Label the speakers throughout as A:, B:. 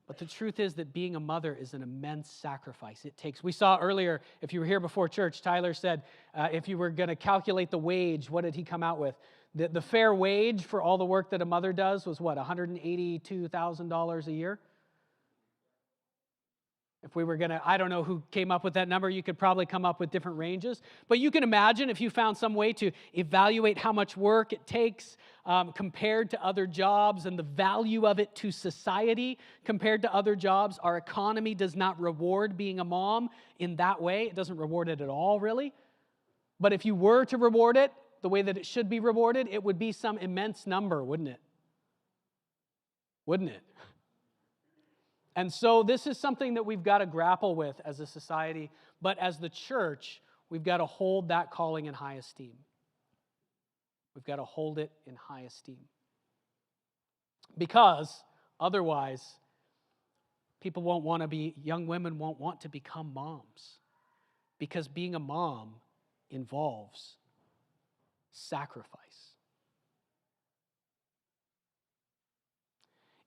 A: But the truth is that being a mother is an immense sacrifice. It takes, we saw earlier, if you were here before church, Tyler said, if you were going to calculate the wage, what did he come out with? The fair wage for all the work that a mother does was what, $182,000 a year? If we were going to, I don't know who came up with that number. You could probably come up with different ranges. But you can imagine if you found some way to evaluate how much work it takes compared to other jobs and the value of it to society compared to other jobs. Our economy does not reward being a mom in that way. It doesn't reward it at all, really. But if you were to reward it the way that it should be rewarded, it would be some immense number, wouldn't it? Wouldn't it? And so this is something that we've got to grapple with as a society, but as the church, we've got to hold that calling in high esteem. We've got to hold it in high esteem. Because otherwise, young women won't want to become moms. Because being a mom involves sacrifice.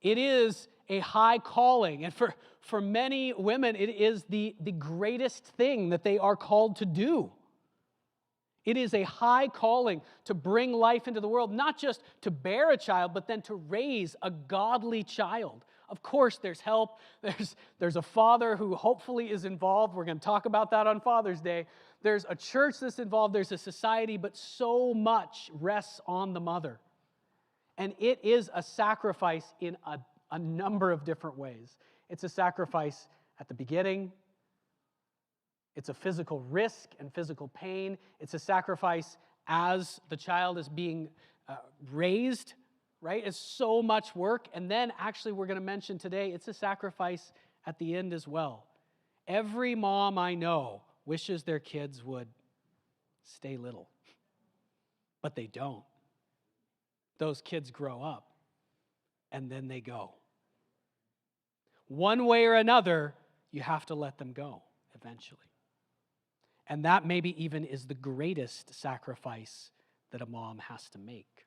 A: It is a high calling, and for many women, it is the greatest thing that they are called to do. It is a high calling to bring life into the world, not just to bear a child, but then to raise a godly child. Of course, there's help. There's a father who hopefully is involved. We're going to talk about that on Father's Day. There's a church that's involved. There's a society, but so much rests on the mother. And it is a sacrifice in a number of different ways. It's a sacrifice at the beginning. It's a physical risk and physical pain. It's a sacrifice as the child is being raised, right? It's so much work. And then actually we're going to mention today, it's a sacrifice at the end as well. Every mom I know wishes their kids would stay little, but they don't. Those kids grow up and then they go. One way or another, you have to let them go eventually. And that maybe even is the greatest sacrifice that a mom has to make.